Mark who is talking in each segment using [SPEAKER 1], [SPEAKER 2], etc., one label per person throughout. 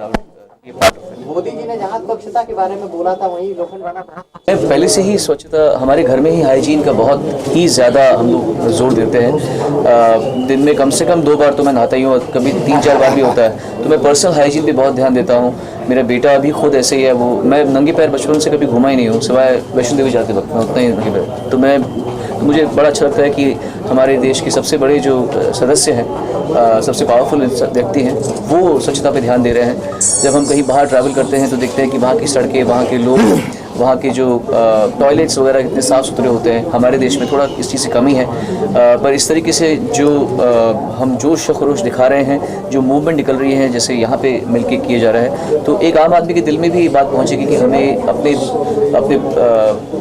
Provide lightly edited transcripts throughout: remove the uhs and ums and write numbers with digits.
[SPEAKER 1] मोदी जी ने जहाँ स्वच्छता के बारे में बोला था वहीं लोखंडवाला
[SPEAKER 2] पहले से ही स्वच्छता हमारे घर में ही हाइजीन का बहुत ही ज़्यादा हम लोग जोर देते हैं। दिन में कम से कम 2 बार तो मैं नहाता ही हूँ, कभी 3-4 बार भी होता है। तो मैं पर्सनल हाइजीन पे बहुत ध्यान देता हूँ। मेरा बेटा अभी खुद ऐसे ही है, वो मैं नंगे पैर बचपन से कभी घुमा ही नहीं हूँ, सिवाय वैष्णो देवी जाते वक्त मैं उतना ही नंगे पैर। तो मुझे बड़ा अच्छा लगता है कि हमारे देश के सबसे बड़े जो सदस्य हैं, सबसे पावरफुल व्यक्ति हैं, वो स्वच्छता पे ध्यान दे रहे हैं। जब हम कहीं बाहर ट्रैवल करते हैं तो देखते हैं कि वहाँ की सड़कें, वहाँ के लोग, वहाँ के जो टॉयलेट्स वगैरह कितने साफ़ सुथरे होते हैं। हमारे देश में थोड़ा इस चीज़ की कमी है, पर इस तरीके से जो हम जोश व खरोश दिखा रहे हैं, जो मूवमेंट निकल रही है, जैसे यहाँ पे मिलके किए जा रहा है, तो एक आम आदमी के दिल में भी बात पहुँचेगी कि हमें अपने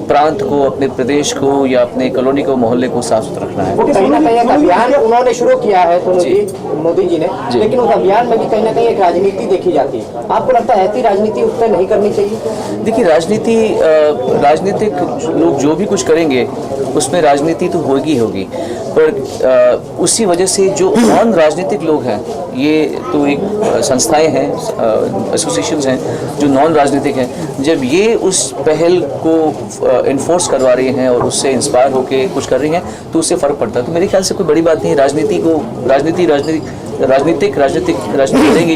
[SPEAKER 2] प्रांत को, अपने प्रदेश को या अपने कॉलोनी को, मोहल्ले को साफ सुथरा रखना है।
[SPEAKER 1] कहीं ना कहीं एक अभियान उन्होंने शुरू किया है तो मोदी जी ने, लेकिन उस अभियान में भी कहीं ना कहीं एक राजनीति देखी जाती है। आपको लगता है ऐसी राजनीति उस पर नहीं करनी चाहिए?
[SPEAKER 2] देखिए, राजनीतिक लोग जो भी कुछ करेंगे उसमें राजनीति तो होगी, पर उसी वजह से जो नॉन राजनीतिक लोग हैं, ये तो एक संस्थाएं हैं, एसोसिएशंस हैं जो नॉन राजनीतिक हैं, जब ये उस पहल को इन्फोर्स करवा रही हैं और उससे इंस्पायर होकर कुछ कर रही हैं तो उससे फ़र्क पड़ता है। तो मेरे ख्याल से कोई बड़ी बात नहीं है। राजनीति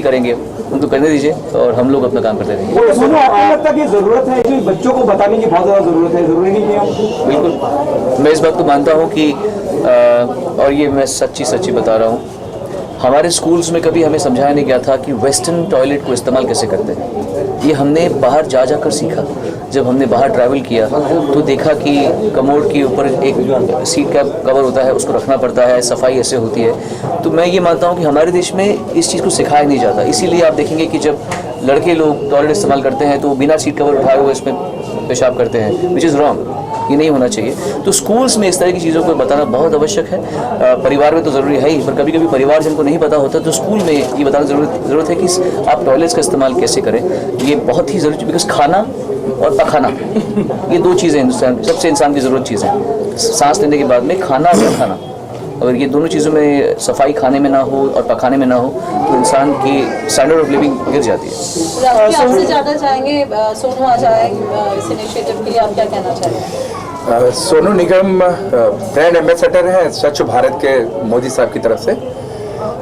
[SPEAKER 2] करेंगे, उनको करने दीजिए और हम लोग अपना काम करते रहेंगे।
[SPEAKER 3] आपको लगता है कि ज़रूरत है कि बच्चों को बताने की बहुत ज़्यादा ज़रूरत है, ज़रूरी नहीं है?
[SPEAKER 2] बिल्कुल, मैं इस बात को मानता हूँ कि और ये मैं सच्ची बता रहा हूँ, हमारे स्कूल्स में कभी हमें समझाया नहीं गया था कि वेस्टर्न टॉयलेट को इस्तेमाल कैसे करते हैं। ये हमने बाहर जा कर सीखा। जब हमने बाहर ट्रैवल किया तो देखा कि कमोड के ऊपर एक सीट का कवर होता है, उसको रखना पड़ता है, सफाई ऐसे होती है। तो मैं ये मानता हूँ कि हमारे देश में इस चीज़ को सिखाया नहीं जाता। इसीलिए आप देखेंगे कि जब लड़के लोग टॉयलेट इस्तेमाल करते हैं तो बिना सीट कवर उठाए हुए इसमें पेशाब करते हैं, विच इज़ रॉन्ग। ये नहीं होना चाहिए। तो स्कूल्स में इस तरह की चीज़ों को बताना बहुत आवश्यक है। परिवार में तो ज़रूरी है ही, पर कभी कभी परिवार जिनको नहीं पता होता तो स्कूल में ये बताना ज़रूरत है कि आप टॉयलेट्स का इस्तेमाल कैसे करें। ये बहुत ही ज़रूरी, बिकॉज खाना और पखाना ये 2 चीज़ें हिंदुस्तान सबसे इंसान की ज़रूरत चीज़ें हैं। सांस लेने के बाद में खाना और पखाना, अगर ये दोनों चीज़ों में सफाई खाने में ना हो और पकाने में ना हो तो इंसान की स्टैंडर्ड ऑफ लिविंग गिर जाती है।
[SPEAKER 4] आपसे ज़्यादा चाहेंगे सोनू आ जाए इस इनिशिएटिव के लिए, आप क्या कहना चाहेंगे?
[SPEAKER 5] सोनू निगम ब्रांड एम्बेसडर हैं स्वच्छ भारत के मोदी साहब की तरफ से,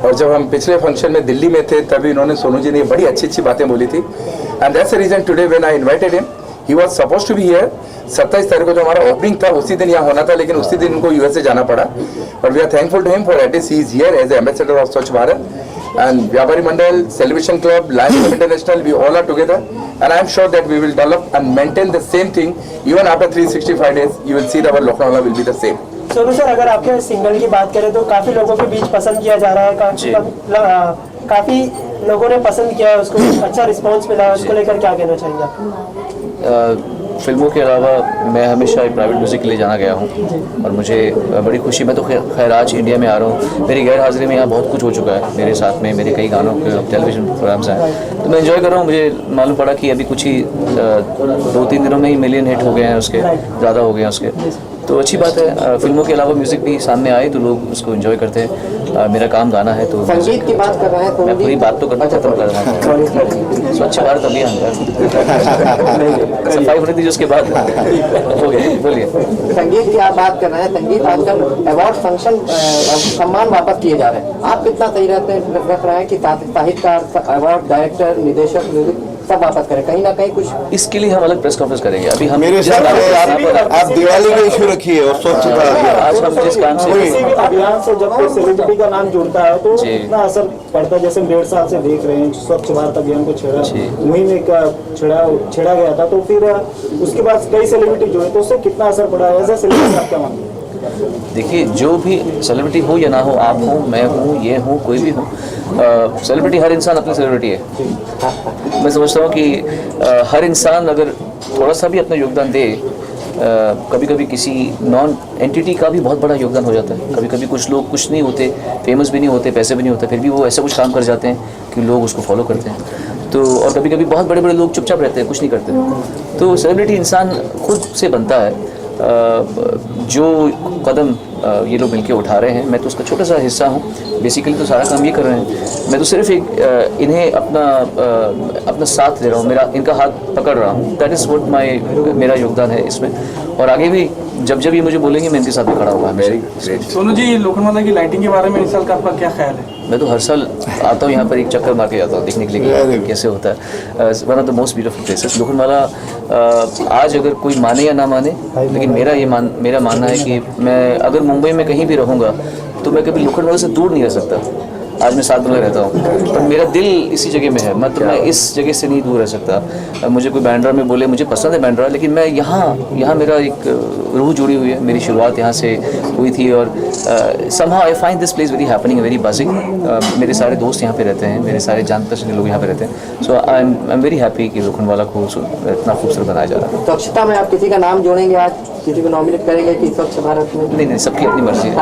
[SPEAKER 5] और जब हम पिछले फंक्शन में दिल्ली में थे तभी इन्होंने, सोनू जी ने बड़ी अच्छी बातें बोली थी। And that's the reason today when I invited him, he was supposed to be here. 27 तारीख को जो हमारा ओपनिंग था उसी दिन यहाँ होना था, लेकिन उसी दिन उनको यूएसए जाना पड़ा। और we are thankful to him for that he is here as ambassador of Swachh Bharat. And Vyapari Mandal, Celebration Club, Lions Club International, we all are together, and I am sure that we will develop and maintain the same thing even after 365 days. You will see that our Loknavala will be the same.
[SPEAKER 3] Sonu sir, अगर आपके single की बात करें तो काफी लोगों के बीच पसंद किया जा रहा है, काफी लोगों ने पसंद किया है उसको, अच्छा रिस्पांस मिला है, उसको लेकर क्या कहना चाहेंगे आप?
[SPEAKER 2] फिल्मों के अलावा मैं हमेशा एक प्राइवेट म्यूज़िक के लिए जाना गया हूँ और मुझे बड़ी खुशी, मैं तो खैर आज इंडिया में आ रहा हूँ। मेरी गैर हाजिरी में यहाँ बहुत कुछ हो चुका है मेरे साथ में, मेरे कई गानों के टेलीविज़न प्रोग्राम्स हैं, तो मैं एंजॉय कर रहा हूँ। मुझे मालूम पड़ा कि अभी कुछ ही 2-3 दिनों में ही मिलियन हिट हो गए हैं उसके, ज़्यादा हो गए हैं उसके, तो अच्छी बात है। फिल्मों के अलावा म्यूज़िक भी सामने आए तो लोग उसको एंजॉय करते हैं। मेरा काम गाना है तो
[SPEAKER 1] संगीत की बात कर रहे हैं तो
[SPEAKER 2] मैं पूरी बात तो करना खत्म कर रहा हूँ। स्वच्छ भारत अभियान सफाई होने दीजिए, उसके बाद हो गया। बोलिए,
[SPEAKER 1] संगीत की आप बात कर रहे हैं। संगीत आजकल अवार्ड फंक्शन सम्मान वापस किए जा रहे हैं, आप कितना सही रख रहे हैं कि साहित्यकार, अवार्ड, डायरेक्टर, निदेशक, म्यूजिक सब वापस करें? कहीं ना कहीं कुछ
[SPEAKER 2] इसके लिए हम अलग प्रेस कॉन्फ्रेंस करेंगे। अभी हम
[SPEAKER 6] मेरे साथ आप दिवाली का इशू रखिए और स्वच्छता
[SPEAKER 2] आज हम जिस काम से
[SPEAKER 3] अभियान से जब कोई सेलिब्रिटी का नाम जुड़ता है तो कितना असर पड़ता है? जैसे 1.5 साल से देख रहे हैं स्वच्छ भारत अभियान को मुहिम छेड़ा गया था, तो फिर उसके बाद कई सेलिब्रिटी जुड़े, तो उससे कितना असर पड़ा है? ऐसा सेलिब्रिटी आप क्या मानते हैं?
[SPEAKER 2] देखिए, जो भी सेलिब्रिटी हो या ना हो, आप हो, मैं हूँ, ये हूँ, कोई भी हो, सेलिब्रिटी, हर इंसान अपनी सेलिब्रिटी है। मैं समझता हूँ कि हर इंसान अगर थोड़ा सा भी अपना योगदान दे, कभी कभी किसी नॉन एंटिटी का भी बहुत बड़ा योगदान हो जाता है। कभी कभी कुछ लोग कुछ नहीं होते, फेमस भी नहीं होते, पैसे भी नहीं होते, फिर भी वो ऐसा कुछ काम कर जाते हैं कि लोग उसको फॉलो करते हैं। तो और कभी कभी बहुत बड़े बड़े लोग चुपचाप रहते हैं, कुछ नहीं करते। तो सेलिब्रिटी इंसान खुद से बनता है। जो कदम ये लोग मिलके उठा रहे हैं, मैं तो उसका छोटा सा हिस्सा हूँ। बेसिकली तो सारा काम ये कर रहे हैं, मैं तो सिर्फ एक इन्हें अपना साथ दे रहा हूँ, मेरा इनका हाथ पकड़ रहा हूँ। दैट इज़ व्हाट मेरा योगदान है इसमें। और आगे भी जब ये मुझे बोलेंगे मैं इनके साथ भी खड़ा हुआ।
[SPEAKER 5] Very great.
[SPEAKER 7] सोनू जी, लोखंडवाला की लाइटिंग के बारे में इस साल का आपका क्या ख्याल है?
[SPEAKER 2] मैं तो हर साल आता हूँ यहाँ पर, एक चक्कर मार के जाता हूँ देखने के लिए कि कैसे होता है। One of the most beautiful places Lokhandwala. आज अगर कोई माने या ना माने, लेकिन मेरा मानना है कि मैं अगर मुंबई में कहीं भी रहूँगा तो मैं कभी लोखंडवाला से दूर नहीं रह सकता। आज मैं 7 बंगला रहता हूँ, पर मेरा दिल इसी जगह में है। मतलब मैं इस जगह से नहीं दूर रह सकता। मुझे कोई बैंड्रा में बोले, मुझे पसंद है बैंड्रा, लेकिन मैं यहाँ मेरा एक रूह जुड़ी हुई है। मेरी शुरुआत यहाँ से हुई थी और somehow I find this place very happening, very buzzing। मेरे सारे दोस्त यहाँ पे रहते हैं, मेरे सारे जान पहचान के लोग यहाँ पे रहते हैं। सो आई एम वेरी हैप्पी कि लोखंडवाला को इतना खूबसूरत बनाया जा रहा है।
[SPEAKER 1] स्वच्छता में आप किसी का नाम जोड़ेंगे, आज किसी को नॉमिनेट करेंगे कि स्वच्छ भारत में?
[SPEAKER 2] नहीं, सबकी अपनी मर्जी है।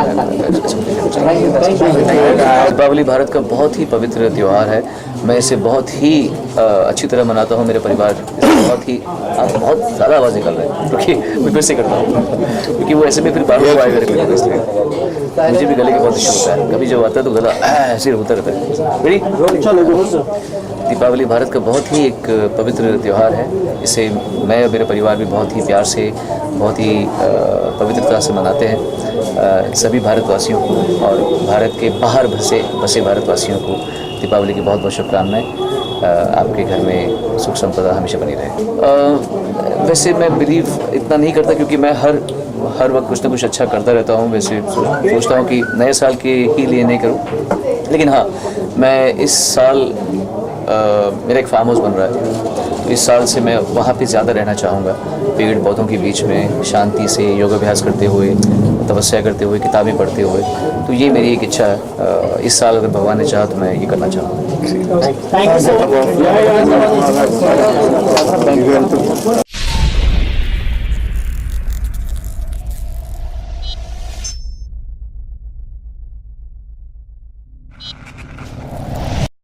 [SPEAKER 2] दीपावली भारत का बहुत ही पवित्र त्यौहार है। मैं इसे बहुत ही अच्छी तरह मनाता हूँ। मेरे परिवार इसे बहुत ज़्यादा आवाज़ निकल रहे हैं क्योंकि मैं फिर से करता हूँ, क्योंकि वो ऐसे में फिर बार बार आएगा, इसलिए मुझे भी गले का बहुत इशू होता है। कभी जब आता है तो गला ऐसे होता रहता है। दीपावली भारत का बहुत ही एक पवित्र त्यौहार है। इसे मैं और मेरा परिवार भी बहुत ही प्यार से, बहुत ही पवित्रता से मनाते हैं। सभी भारतवासियों को और भारत के बाहर बसे भारतवासियों को दीपावली की बहुत बहुत शुभकामनाएं। आपके घर में सुख संपदा हमेशा बनी रहे। वैसे मैं बिलीव इतना नहीं करता, क्योंकि मैं हर वक्त कुछ ना कुछ अच्छा करता रहता हूँ। वैसे सोचता हूँ कि नए साल के ही लिए नहीं करूँ, लेकिन हाँ, मैं इस साल मेरा एक फार्म हाउस बन रहा है, तो इस साल से मैं वहाँ पे ज़्यादा रहना चाहूँगा, पेड़ पौधों के बीच में शांति से योगाभ्यास करते हुए, तपस्या करते हुए, किताबें पढ़ते हुए। तो ये मेरी एक इच्छा है। इस साल अगर भगवान ने चाहा तो मैं ये करना चाहूँगा।
[SPEAKER 3] Thank you so much.